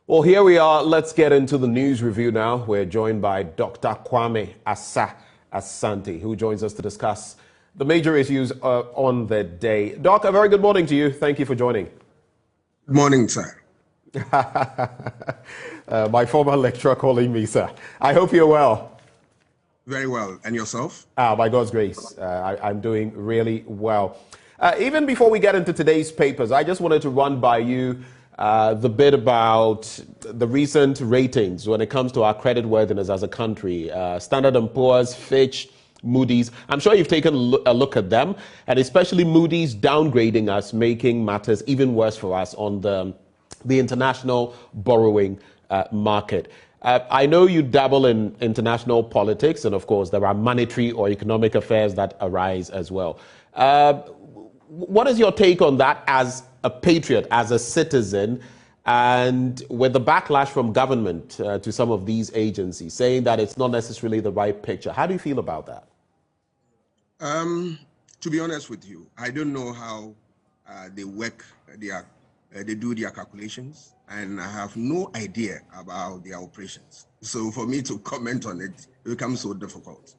Well, here we are. Let's get into the news review now. We're joined by Dr. Kwame Asante, who joins us to discuss the major issues on the day. Doc, a very good morning to you. Thank you for joining. Good morning, sir. My former lecturer calling me, sir. I hope you're well. Very well. And yourself? By God's grace, I'm doing really well. Even before we get into today's papers, I just wanted to run by you the bit about the recent ratings when it comes to our credit worthiness as a country. Standard & Poor's, Fitch, Moodys. I'm sure you've taken a look at them, and especially Moodys downgrading us, making matters even worse for us on the international borrowing market. I know you dabble in international politics, and of course there are monetary or economic affairs that arise as well. What is your take on that as a patriot, as a citizen, and with the backlash from government to some of these agencies saying that it's not necessarily the right picture? How do you feel about that? To be honest with you, I don't know how they work, they do their calculations, and I have no idea about their operations. So for me to comment on it, it becomes so difficult.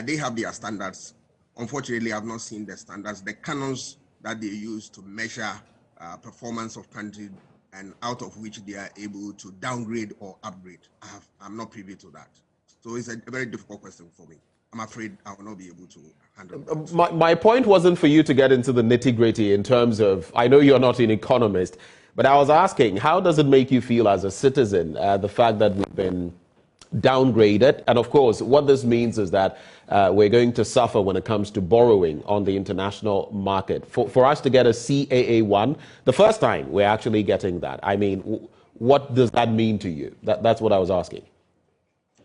They have their standards. Unfortunately, I've not seen the standards, the canons that they use to measure performance of country, and out of which they are able to downgrade or upgrade. I'm not privy to that. So it's a very difficult question for me. I'm afraid I will not be able to handle it. My point wasn't for you to get into the nitty-gritty in terms of, I know you're not an economist, but I was asking, how does it make you feel as a citizen, the fact that we've been downgraded? And of course, what this means is that we're going to suffer when it comes to borrowing on the international market. For us to get a CAA1, the first time we're actually getting that, I mean, what does that mean to you? That's what I was asking.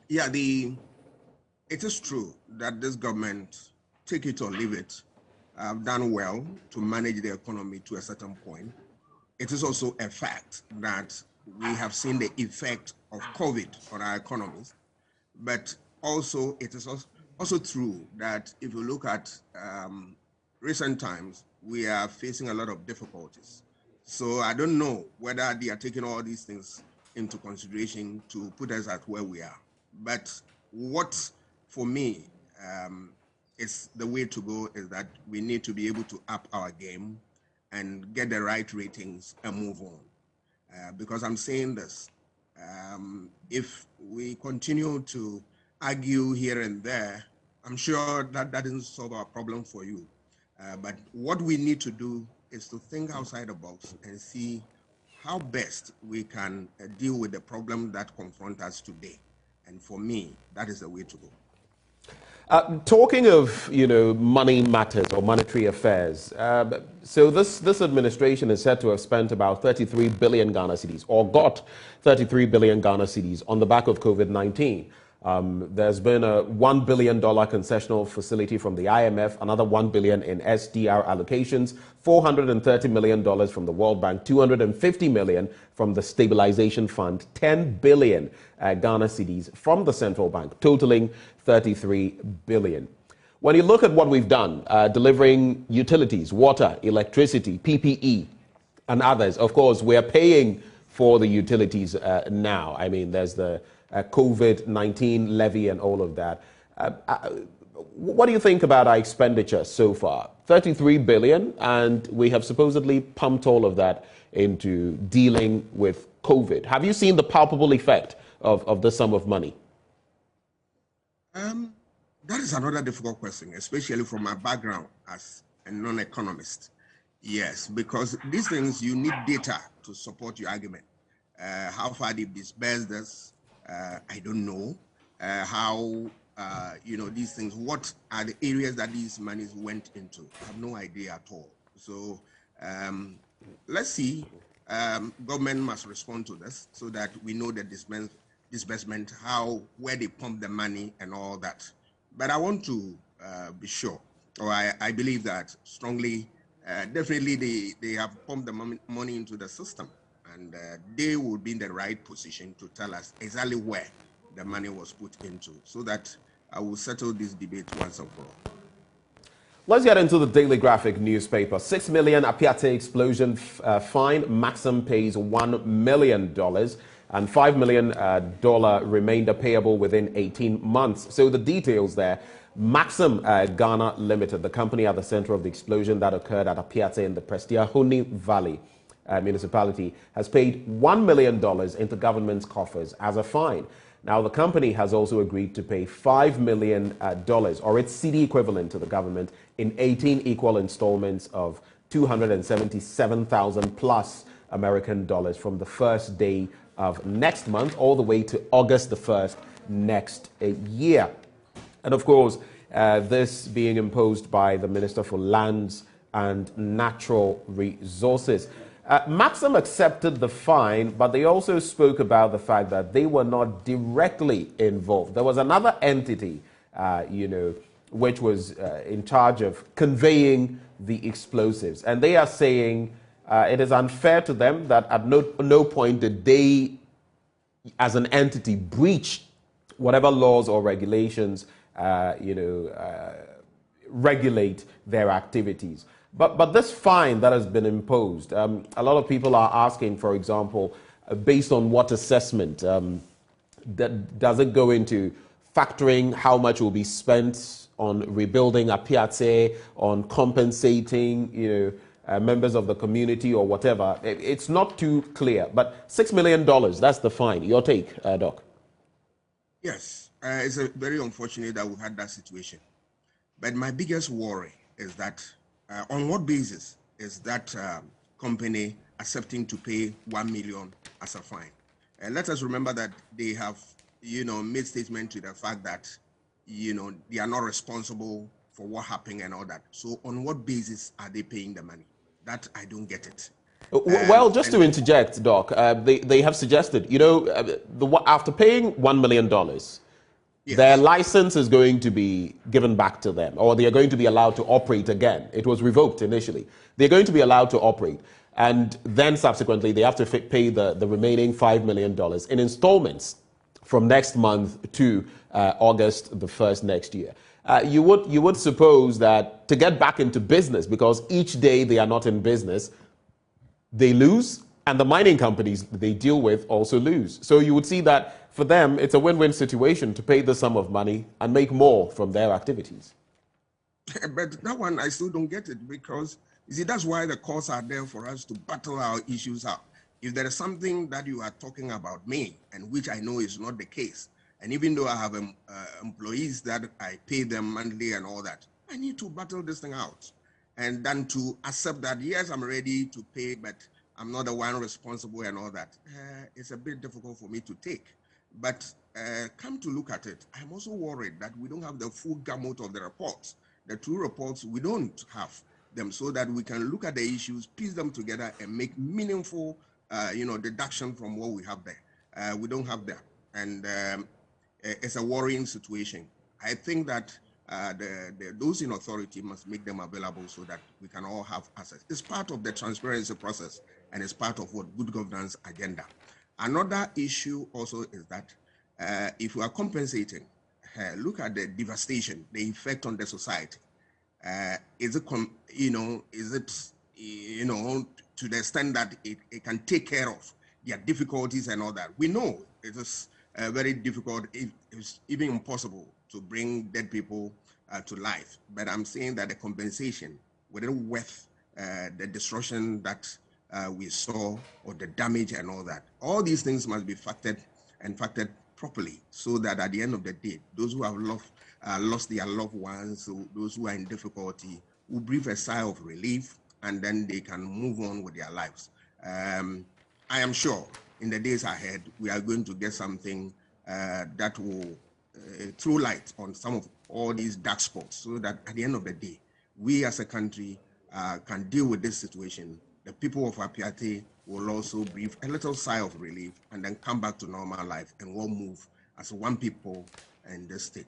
Yeah, it is true that this government, take it or leave it, have done well to manage the economy to a certain point. It is also a fact that we have seen the effect of COVID on our economies, but also it is also true that if you look at recent times, we are facing a lot of difficulties. So I don't know whether they are taking all these things into consideration to put us at where we are. But what, for me, is the way to go is that we need to be able to up our game and get the right ratings and move on. Because I'm saying this, if we continue to argue here and there, I'm sure that doesn't solve our problem for you. But what we need to do is to think outside the box and see how best we can deal with the problem that confront us today. And for me, that is the way to go. Talking of, money matters or monetary affairs, so this administration is said to have spent about 33 billion Ghana cedis, or got 33 billion Ghana cedis on the back of COVID-19. There's been a $1 billion concessional facility from the IMF, another $1 billion in SDR allocations, $430 million from the World Bank, $250 million from the Stabilization Fund, 10 billion Ghana cedis from the Central Bank, totaling 33 billion. When you look at what we've done, delivering utilities, water, electricity, PPE, and others, of course, we're paying for the utilities now. I mean, there's the COVID-19 levy and all of that. What do you think about our expenditure so far? 33 billion, and we have supposedly pumped all of that into dealing with COVID. Have you seen the palpable effect of this sum of money? That is another difficult question, especially from my background as a non-economist. Yes, because these things, you need data to support your argument. How far they've disbursed this, I don't know. How, these things, what are the areas that these monies went into? I have no idea at all. So let's see. Government must respond to this so that we know the disbursement, where they pump the money and all that. But I want to be sure, or I believe that strongly, definitely they have pumped the money into the system, and they will be in the right position to tell us exactly where the money was put into, so that I will settle this debate once and for all. Let's get into the Daily Graphic newspaper. 6 million Apiate explosion fine. Maxim pays $1 million. and $5 million remainder payable within 18 months. So the details there. Maxim Ghana Limited, the company at the center of the explosion that occurred at Apiate in the Prestia Huni Valley municipality, has paid $1 million into government's coffers as a fine. Now, the company has also agreed to pay $5 million, or its CD equivalent, to the government in 18 equal installments of 277,000 plus American dollars from the first day of next month all the way to August the 1st next year. And of course, this being imposed by the Minister for Lands and Natural Resources. Maxim accepted the fine, but they also spoke about the fact that they were not directly involved. There was another entity, which was in charge of conveying the explosives. And they are saying it is unfair to them that at no point did they, as an entity, breach whatever laws or regulations regulate their activities. But this fine that has been imposed, a lot of people are asking, for example, based on what assessment? Does it go into factoring how much will be spent on rebuilding Apiate, on compensating, members of the community or whatever? It's not too clear. But $6 million, that's the fine. Your take, Doc? Yes. It's very unfortunate that we had that situation. But my biggest worry is that on what basis is that company accepting to pay $1 million as a fine? And let us remember that they have, made statement to the fact that, they are not responsible for what happened and all that. So on what basis are they paying the money? That I don't get it. Well, just to interject, Doc, they have suggested, after paying $1 million, yes, their license is going to be given back to them, or they are going to be allowed to operate again. It was revoked initially. They're going to be allowed to operate. And then subsequently, they have to pay the remaining $5 million in installments from next month to August the 1st next year. You would suppose that to get back into business, because each day they are not in business, they lose, and the mining companies they deal with also lose. So you would see that for them, it's a win-win situation to pay the sum of money and make more from their activities. But that one, I still don't get it, because, you see, that's why the courts are there for us to battle our issues out. If there is something that you are talking about me, and which I know is not the case, and even though I have employees that I pay them monthly and all that, I need to battle this thing out. And then to accept that, yes, I'm ready to pay, but I'm not the one responsible and all that, it's a bit difficult for me to take. But come to look at it, I'm also worried that we don't have the full gamut of the reports. The two reports, we don't have them, so that we can look at the issues, piece them together, and make meaningful, deduction from what we have there. We don't have that, and it's a worrying situation. I think that those in authority must make them available so that we can all have access. It's part of the transparency process, and it's part of what good governance agenda. Another issue also is that if we are compensating, look at the devastation, the effect on the society. Is it to the extent that it can take care of their difficulties and all that? We know it is very difficult, it's even impossible to bring dead people to life. But I'm saying that the compensation wouldn't worth the destruction that we saw, or the damage and all that. All these things must be factored properly, so that at the end of the day, those who have lost their loved ones, so those who are in difficulty, will breathe a sigh of relief, and then they can move on with their lives. I am sure in the days ahead, we are going to get something that will throw light on some of all these dark spots, so that at the end of the day, we as a country can deal with this situation. The people of Apiate will also breathe a little sigh of relief, and then come back to normal life, and we'll move as one people in this state.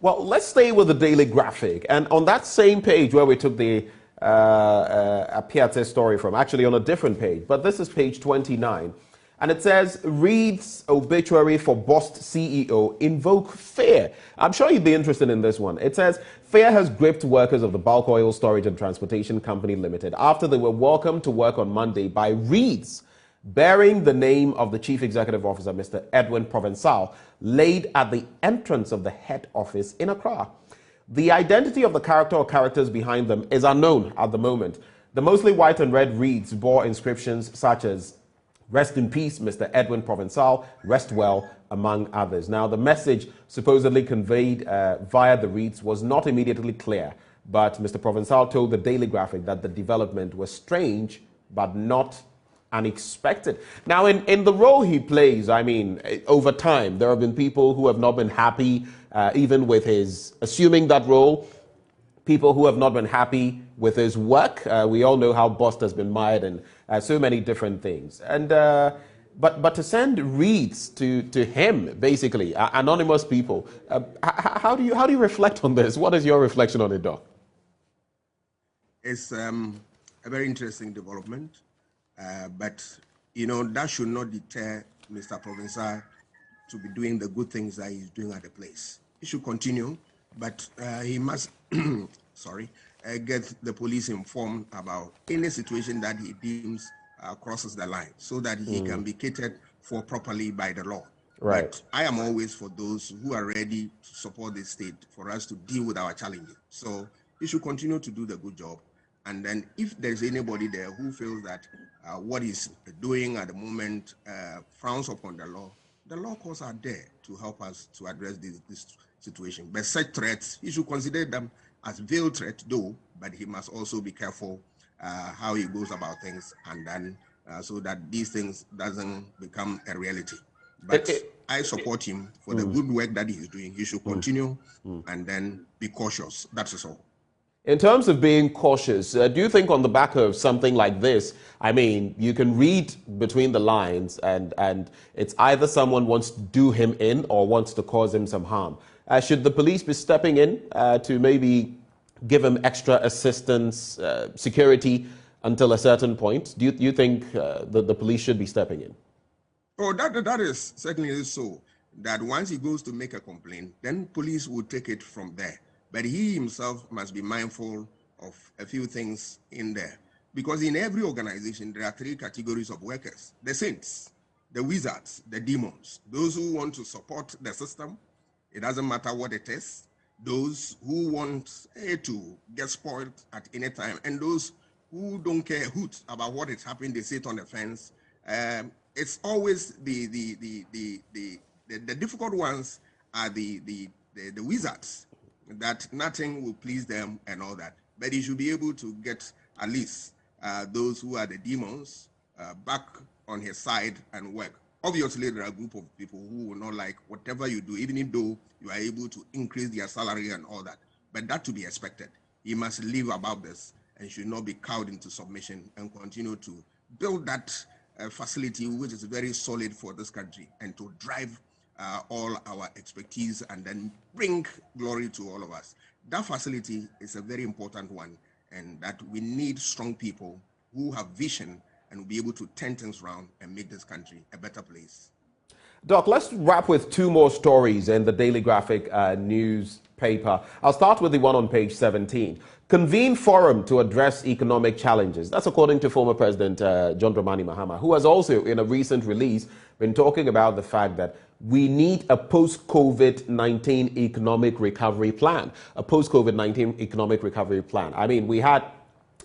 Well, let's stay with the Daily Graphic. And on that same page where we took the Apiate story from, actually on a different page, but this is page 29. And it says, Reed's obituary for Bost CEO invoke fear. I'm sure you'd be interested in this one. It says, fear has gripped workers of the Bulk Oil Storage and Transportation Company Limited after they were welcomed to work on Monday by Reed's bearing the name of the Chief Executive Officer, Mr. Edwin Provençal, laid at the entrance of the head office in Accra. The identity of the character or characters behind them is unknown at the moment. The mostly white and red wreaths bore inscriptions such as "Rest in peace, Mr. Edwin Provençal, rest well," among others. Now, the message supposedly conveyed via the wreaths was not immediately clear, but Mr. Provençal told the Daily Graphic that the development was strange but not unexpected. Now, in the role he plays, I mean, over time, there have been people who have not been happy even with his assuming that role, people who have not been happy with his work. We all know how Bust has been mired in so many different things. And but to send wreaths to him, basically, anonymous people, how do you reflect on this? What is your reflection on it, Doc? It's a very interesting development. But, you know, that should not deter Mr. Provençal to be doing the good things that he's doing at the place. He should continue, but he must, get the police informed about any situation that he deems crosses the line so that he can be catered for properly by the law. Right. But I am always for those who are ready to support the state for us to deal with our challenges. So he should continue to do the good job. And then if there's anybody there who feels that what he's doing at the moment frowns upon the law courts are there to help us to address this situation. But such threats, he should consider them as veiled threats, though, but he must also be careful how he goes about things, and then so that these things doesn't become a reality. But I support him for the good work that he's doing. He should continue and then be cautious. That is all. In terms of being cautious, do you think on the back of something like this, I mean, you can read between the lines and it's either someone wants to do him in or wants to cause him some harm. Should the police be stepping in to maybe give him extra assistance, security until a certain point? Do you think the police should be stepping in? Oh, that is certainly so. That once he goes to make a complaint, then police will take it from there. But he himself must be mindful of a few things in there. Because in every organization, there are three categories of workers: the saints, the wizards, the demons. Those who want to support the system, it doesn't matter what it is. Those who want to get spoiled at any time, and those who don't care a hoot about what is happening, they sit on the fence. It's always the difficult ones are the wizards, that nothing will please them and all that. But he should be able to get at least those who are the demons back on his side and work. Obviously, there are a group of people who will not like whatever you do, even if though you are able to increase their salary and all that. But that to be expected. He must live above this and should not be cowed into submission and continue to build that facility which is very solid for this country and to drive all our expertise and then bring glory to all of us. That facility is a very important one, and that we need strong people who have vision and will be able to turn things around and make this country a better place. Doc, let's wrap with two more stories in the Daily Graphic newspaper. I'll start with the one on page 17. Convene forum to address economic challenges. That's according to former President John Dramani Mahama, who has also, in a recent release, been talking about the fact that we need a post-COVID-19 economic recovery plan. A post-COVID-19 economic recovery plan. I mean, we had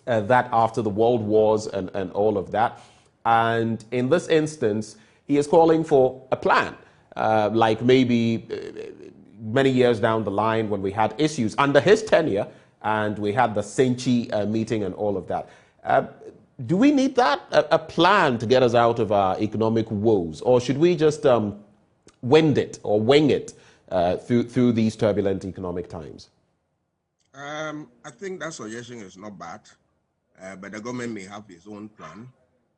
that after the world wars and all of that. And in this instance, he is calling for a plan, like maybe many years down the line when we had issues under his tenure and we had the Senchi meeting and all of that. Do we need that, a plan to get us out of our economic woes? Or should we just wing it through these turbulent economic times? I think that suggestion is not bad, but the government may have its own plan.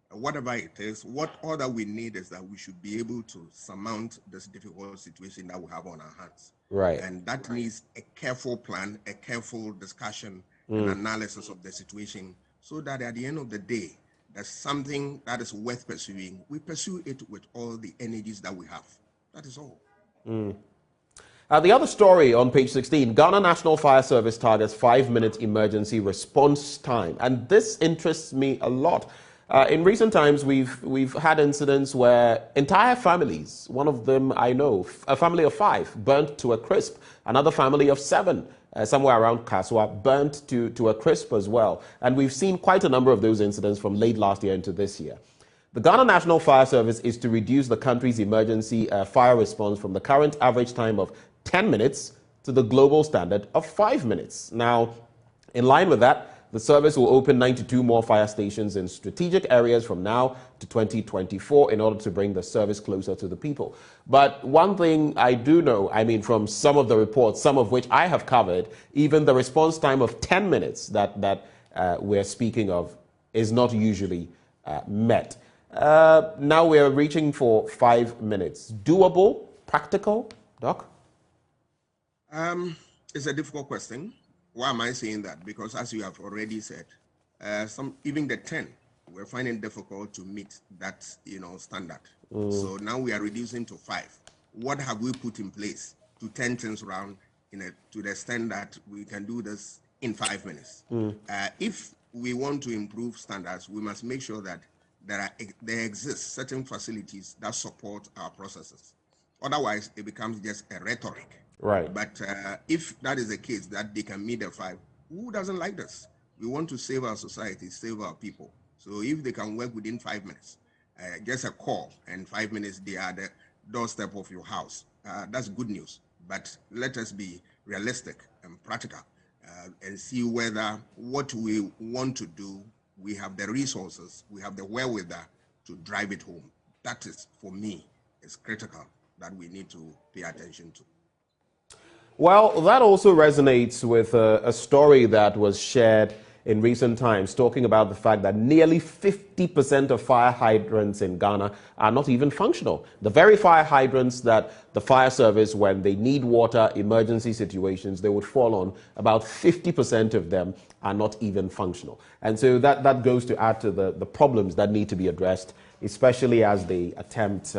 Whatever it is, all that we need is that we should be able to surmount this difficult situation that we have on our hands. Right. And that needs a careful plan, a careful discussion and analysis of the situation, so that at the end of the day, there's something that is worth pursuing. We pursue it with all the energies that we have. That is all. The other story on page 16, Ghana National Fire Service targets 5-minute emergency response time. And this interests me a lot. In recent times, we've had incidents where entire families, one of them I know, a family of 5, burnt to a crisp. Another family of 7, somewhere around Kaswa, burnt to a crisp as well. And we've seen quite a number of those incidents from late last year into this year. The Ghana National Fire Service is to reduce the country's emergency fire response from the current average time of 10 minutes to the global standard of 5 minutes. Now, in line with that, the service will open 92 more fire stations in strategic areas from now to 2024 in order to bring the service closer to the people. But one thing I do know, I mean, from some of the reports, some of which I have covered, even the response time of 10 minutes that we're speaking of is not usually met. Now we're reaching for 5 minutes. Doable? Practical? Doc? It's a difficult question. Why am I saying that? Because as you have already said, even the 10, we're finding it difficult to meet that standard. So now we are reducing to 5. What have we put in place to turn things around to the extent that we can do this in 5 minutes? If we want to improve standards, we must make sure that there exist certain facilities that support our processes. Otherwise, it becomes just a rhetoric. Right. But if that is the case, that they can meet the 5, who doesn't like this? We want to save our society, save our people. So if they can work within 5 minutes, just a call, and 5 minutes they are the doorstep of your house. That's good news. But let us be realistic and practical and see whether what we want to do, we have the resources, we have the wherewithal to drive it home. That is, for me, is critical that we need to pay attention to. Well, that also resonates with a story that was shared in recent times, talking about the fact that nearly 50% of fire hydrants in Ghana are not even functional. The very fire hydrants that the fire service, when they need water, emergency situations, they would fall on, about 50% of them are not even functional. And so that goes to add to the problems that need to be addressed, especially as they attempt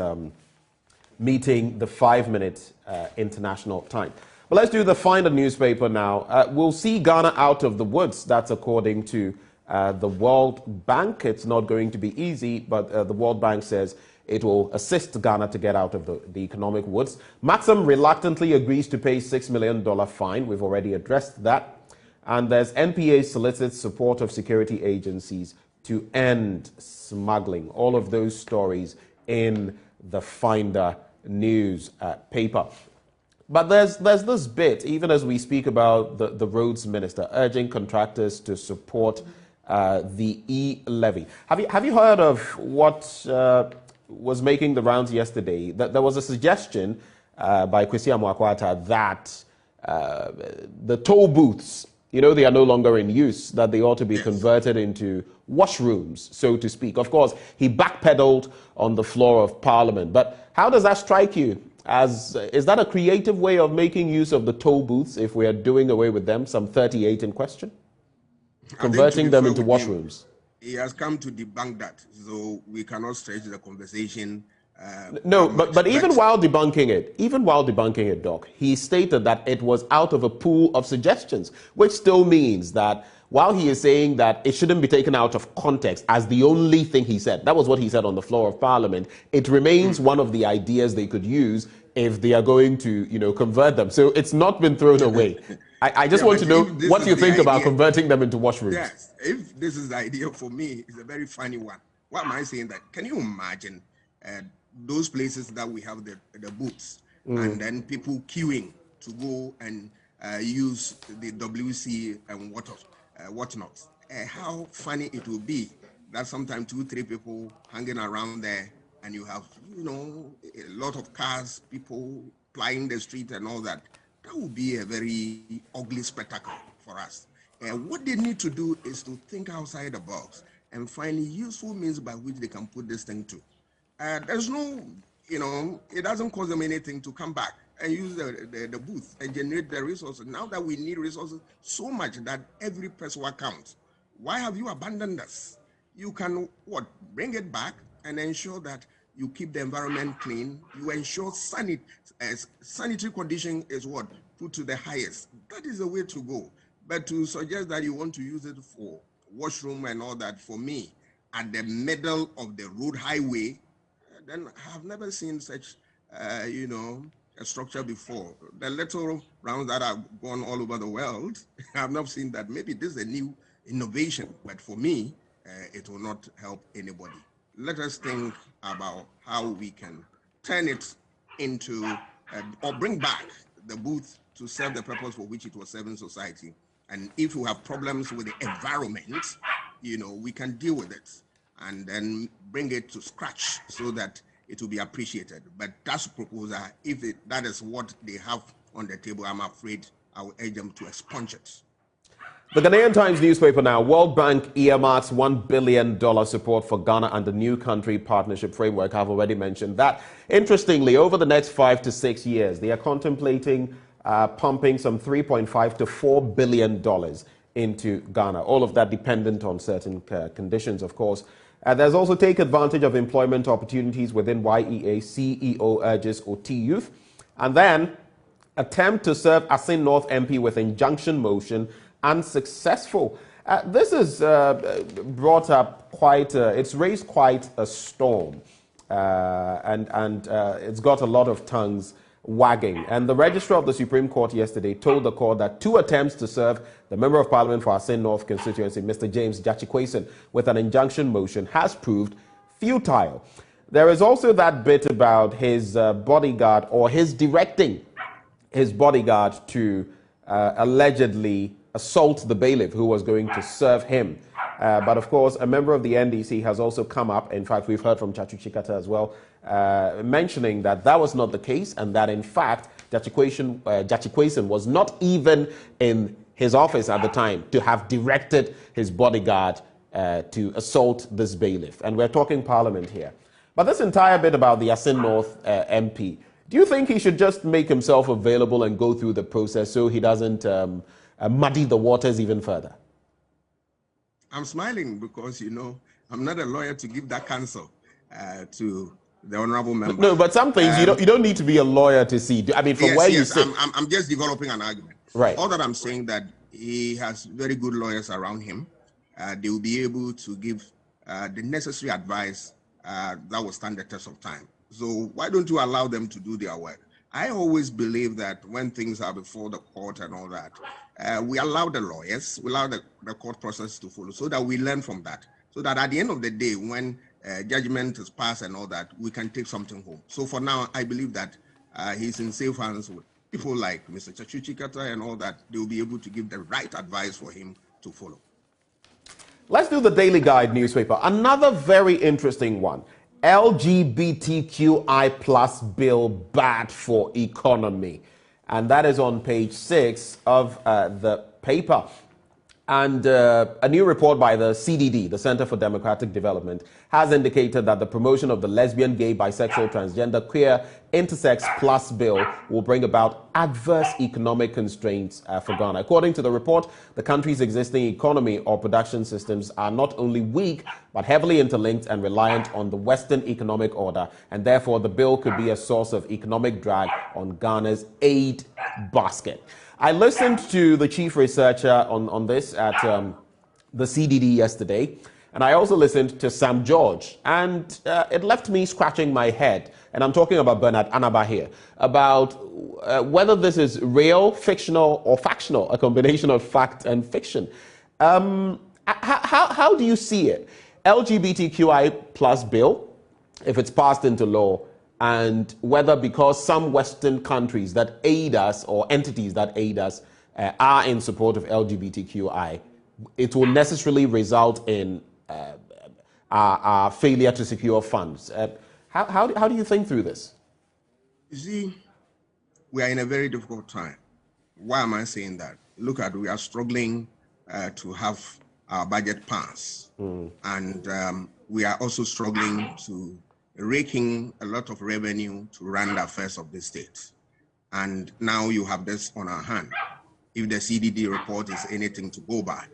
meeting the 5-minute international time. But let's do the Find a newspaper now. We'll see Ghana out of the woods. That's according to the World Bank. It's not going to be easy, but the World Bank says it will assist Ghana to get out of the economic woods. Maxim reluctantly agrees to pay $6 million fine. We've already addressed that. And there's NPA solicits support of security agencies to end smuggling. All of those stories in the Finder newspaper. But there's this bit, even as we speak about the roads minister urging contractors to support the e-levy. Have you heard of what was making the rounds yesterday? That there was a suggestion by Kwesi Amoakwata that the toll booths, they are no longer in use, that they ought to be converted into washrooms, so to speak. Of course, he backpedaled on the floor of Parliament. But how does that strike you? Is that a creative way of making use of the toll booths if we are doing away with them, some 38 in question? Converting them into washrooms. He has come to debunk that, so we cannot stretch the conversation. No, but even while debunking it, Doc, he stated that it was out of a pool of suggestions, which still means that while he is saying that it shouldn't be taken out of context as the only thing he said, that was what he said on the floor of Parliament, it remains one of the ideas they could use if they are going to, convert them. So it's not been thrown away. I just want to know what you think about converting them into washrooms. Yes, if this is the idea, for me, it's a very funny one. Why am I saying that? Can you imagine those places that we have the booths and then people queuing to go and use the WC and whatnot? How funny it will be that sometimes 2-3 people hanging around there, and you have a lot of cars, people plying the street and all that. That would be a very ugly spectacle for us. What they need to do is to think outside the box and find useful means by which they can put this thing to. There's no, it doesn't cost them anything to come back and use the booth and generate the resources. Now that we need resources so much that every peso counts, why have you abandoned us? You can, bring it back and ensure that you keep the environment clean. You ensure sanitary condition is put to the highest. That is the way to go. But to suggest that you want to use it for washroom and all that, for me, at the middle of the road highway, then I have never seen such, a structure before. The little rounds that have gone all over the world, I have not seen that. Maybe this is a new innovation, but for me, it will not help anybody. Let us think about how we can turn it into, or bring back the booth to serve the purpose for which it was serving society. And if we have problems with the environment, we can deal with it and then bring it to scratch so that it will be appreciated. But that's a proposal. If that is what they have on the table, I'm afraid I will urge them to expunge it. The Ghanaian Times newspaper now, World Bank earmarks $1 billion support for Ghana under new country partnership framework. I've already mentioned that. Interestingly, over the next 5 to 6 years, they are contemplating pumping some $3.5 to $4 billion into Ghana. All of that dependent on certain conditions, of course. There's also take advantage of employment opportunities within YEA, CEO urges OT youth. And then attempt to serve Asin North MP with injunction motion unsuccessful. This is brought up it's raised quite a storm. And it's got a lot of tongues wagging. And the registrar of the Supreme Court yesterday told the court that 2 attempts to serve the Member of Parliament for Asin North constituency, Mr. James Jachikwason, with an injunction motion has proved futile. There is also that bit about his bodyguard, or his directing his bodyguard to allegedly assault the bailiff who was going to serve him. But of course, a member of the NDC has also come up, in fact, we've heard from Chachu Chikata as well, mentioning that that was not the case, and that in fact, Jachikwason was not even in his office at the time to have directed his bodyguard to assault this bailiff. And we're talking Parliament here. But this entire bit about the Asin North MP, do you think he should just make himself available and go through the process so he doesn't muddy the waters even further? I'm smiling because, I'm not a lawyer to give that counsel to the honorable member. No, but some things you don't need to be a lawyer to see. I mean, from where you sit. I'm just developing an argument. Right. All that I'm saying that he has very good lawyers around him. They will be able to give the necessary advice that will stand the test of time. So why don't you allow them to do their work? I always believe that when things are before the court and all that, we allow the lawyers, we allow the court process to follow so that we learn from that. So that at the end of the day, when judgment is passed and all that, we can take something home. So for now, I believe that he's in safe hands with people like Mr. Chachu Chikata and all that. They will be able to give the right advice for him to follow. Let's do the Daily Guide newspaper. Another very interesting one. LGBTQI plus bill bad for economy. And that is on page 6 of the paper. And a new report by the CDD, the Center for Democratic Development, has indicated that the promotion of the lesbian, gay, bisexual, transgender, queer, intersex plus bill will bring about adverse economic constraints for Ghana. According to the report, the country's existing economy or production systems are not only weak, but heavily interlinked and reliant on the Western economic order. And therefore, the bill could be a source of economic drag on Ghana's aid basket. I listened to the chief researcher on this at the CDD yesterday, and I also listened to Sam George, and it left me scratching my head, and I'm talking about Bernard Anaba here, about whether this is real, fictional, or factional, a combination of fact and fiction. How do you see it? LGBTQI plus bill, if it's passed into law, and whether because some Western countries that aid us or entities that aid us are in support of LGBTQI, it will necessarily result in our failure to secure funds. How do you think through this? You see, we are in a very difficult time. Why am I saying that? Look at, we are struggling to have our budget pass. And we are also struggling to raking a lot of revenue to run the affairs of the state. And now you have this on our hand. If the CDD report is anything to go by,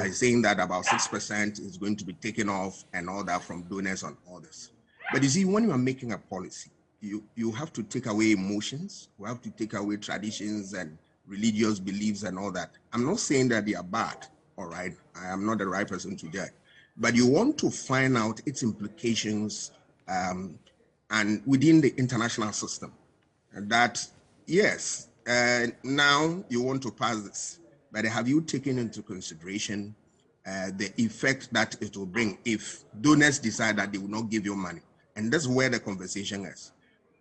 saying that about 6% is going to be taken off and all that from donors and all this. But you see, when you are making a policy, you have to take away emotions, you have to take away traditions and religious beliefs and all that. I'm not saying that they are bad, all right? I am not the right person to judge. but you want to find out its implications and within the international system. That, yes, now you want to pass this, but have you taken into consideration the effect that it will bring if donors decide that they will not give you money? And that's where the conversation is.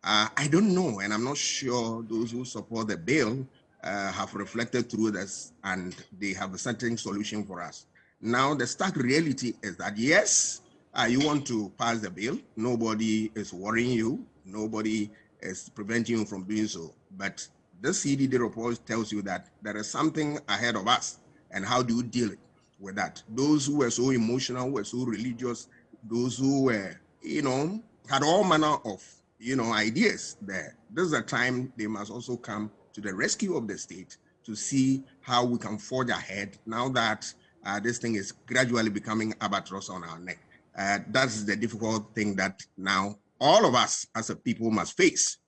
I don't know, and I'm not sure those who support the bill have reflected through this and they have a certain solution for us. Now, the stark reality is that, yes, you want to pass the bill. Nobody is worrying you. Nobody is preventing you from doing so. But the CDD report tells you that there is something ahead of us. And how do you deal with that? Those who were so emotional, who were so religious, those who were, had all manner of, ideas there. This is a time they must also come to the rescue of the state to see how we can forge ahead now that this thing is gradually becoming albatross on our neck. That's the difficult thing that now all of us as a people must face,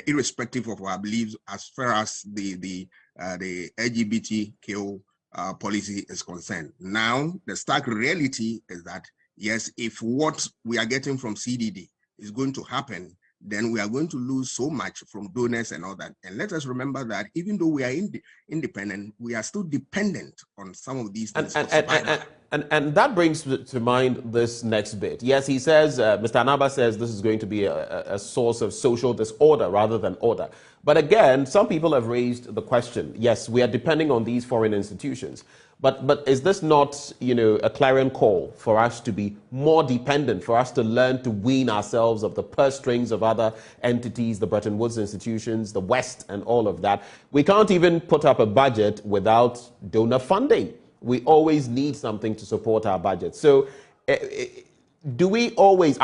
irrespective of our beliefs, as far as the LGBTQ policy is concerned. Now, the stark reality is that, yes, if what we are getting from CDD is going to happen, then we are going to lose so much from donors and all that. And let us remember that even though we are independent, we are still dependent on some of these things. And that brings to mind this next bit. Yes, he says, Mr. Anaba says this is going to be a source of social disorder rather than order. But again, some people have raised the question, yes, we are depending on these foreign institutions. But is this not, a clarion call for us to be more dependent, for us to learn to wean ourselves of the purse strings of other entities, the Bretton Woods institutions, the West, and all of that? We can't even put up a budget without donor funding. We always need something to support our budget. So do we always,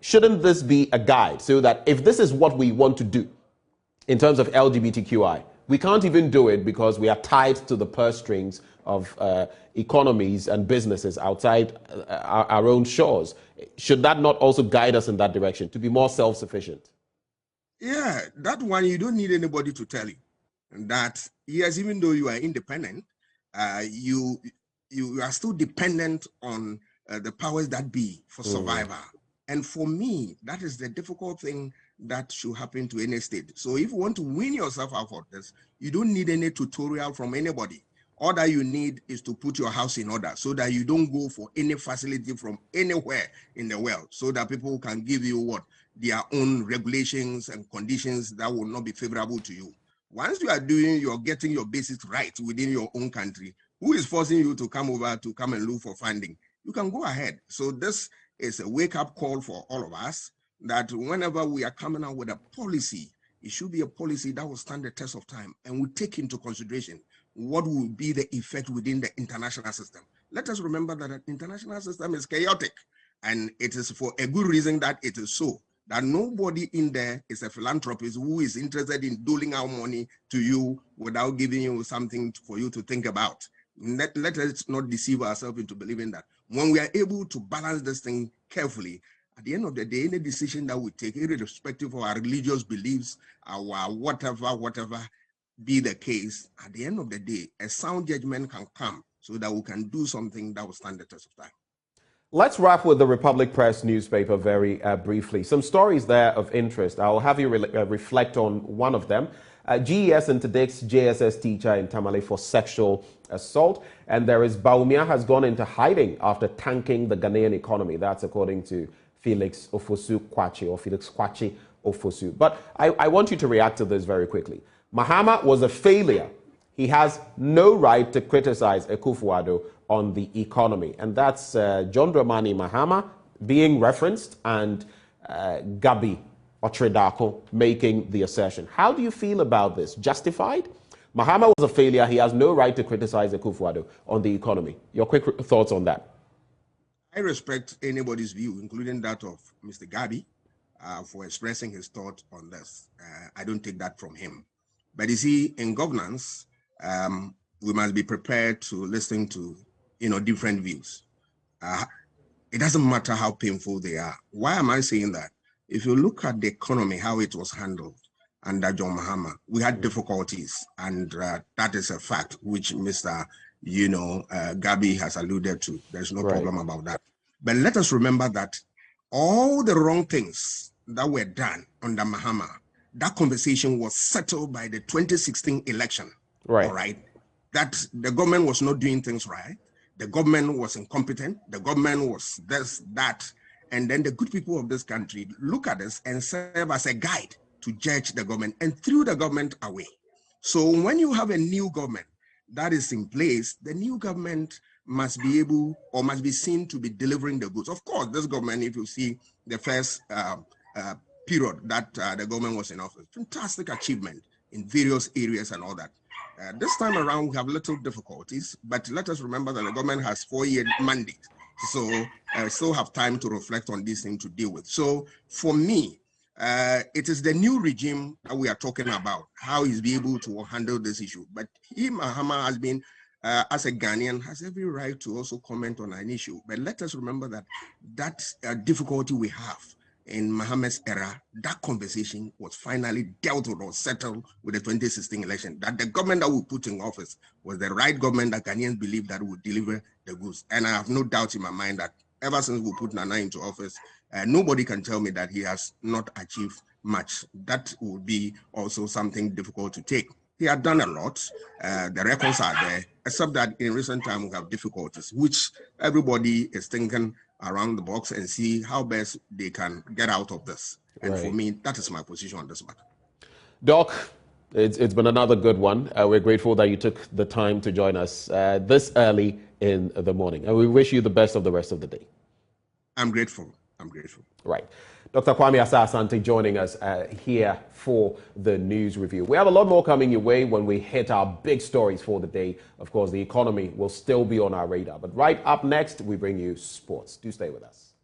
shouldn't this be a guide so that if this is what we want to do in terms of LGBTQI, we can't even do it because we are tied to the purse strings of economies and businesses outside our own shores. Should that not also guide us in that direction, to be more self-sufficient? Yeah, that one, you don't need anybody to tell you. And that, yes, even though you are independent, you are still dependent on the powers that be for survival. And for me, that is the difficult thing that should happen to any state. So if you want to win yourself out of this, you don't need any tutorial from anybody. All that you need is to put your house in order so that you don't go for any facility from anywhere in the world, so that people can give you their own regulations and conditions that will not be favorable to you. Once you're getting your basics right within your own country, who is forcing you to come over to come and look for funding? You can go ahead. So this is a wake-up call for all of us that whenever we are coming out with a policy, it should be a policy that will stand the test of time and will take into consideration what will be the effect within the international system. Let us remember that the international system is chaotic, and it is for a good reason that it is so. That nobody in there is a philanthropist who is interested in doling out money to you without giving you something for you to think about. Let us not deceive ourselves into believing that. When we are able to balance this thing carefully, at the end of the day, any decision that we take, irrespective of our religious beliefs, our whatever be the case, at the end of the day, a sound judgment can come so that we can do something that will stand the test of time. Let's wrap with the Republic Press newspaper very briefly. Some stories there of interest. I'll have you reflect on one of them. GES interdicts JSS teacher in Tamale for sexual assault. And there is Baumia has gone into hiding after tanking the Ghanaian economy. That's according to Felix Kwachi Ofosu. But I want you to react to this very quickly. Mahama was a failure. He has no right to criticize Akufo-Addo on the economy. And that's John Dramani Mahama being referenced and Gabi Otredako making the assertion. How do you feel about this? Justified? Mahama was a failure. He has no right to criticize Akufo-Addo on the economy. Your quick thoughts on that? I respect anybody's view, including that of Mr. Gabi, for expressing his thought on this. I don't take that from him. But you see, in governance, we must be prepared to listen to, different views. It doesn't matter how painful they are. Why am I saying that? If you look at the economy, how it was handled under John Mahama, we had difficulties, and that is a fact which Mr. Gabi has alluded to. There's no Right. problem about that. But let us remember that all the wrong things that were done under Mahama, that conversation was settled by the 2016 election. Right. All right. That the government was not doing things right. The government was incompetent. The government was this, that. And then the good people of this country look at this and serve as a guide to judge the government and threw the government away. So when you have a new government that is in place, the new government must be able or must be seen to be delivering the goods. Of course, this government, if you see the first period that the government was in office, fantastic achievement in various areas and all that. This time around, we have little difficulties, but let us remember that the government has 4-year mandate. So still have time to reflect on these things to deal with. So for me, it is the new regime that we are talking about, how he's be able to handle this issue. But he, Mahama, has been, as a Ghanaian, has every right to also comment on an issue. But let us remember that difficulty we have in Mahama's era, that conversation was finally dealt with or settled with the 2016 election, that the government that we put in office was the right government that Ghanaians believe that would deliver the goods. And I have no doubt in my mind that ever since we put Nana into office, nobody can tell me that he has not achieved much. That would be also something difficult to take. He had done a lot. The records are there, except that in recent time we have difficulties, which everybody is thinking around the box and see how best they can get out of this. And for me, that is my position on this matter. Doc, it's been another good one. We're grateful that you took the time to join us this early in the morning. And we wish you the best of the rest of the day. I'm grateful. I'm grateful. Right. Dr. Kwame Asah-Asante joining us here for the news review. We have a lot more coming your way when we hit our big stories for the day. Of course, the economy will still be on our radar. But right up next, we bring you sports. Do stay with us.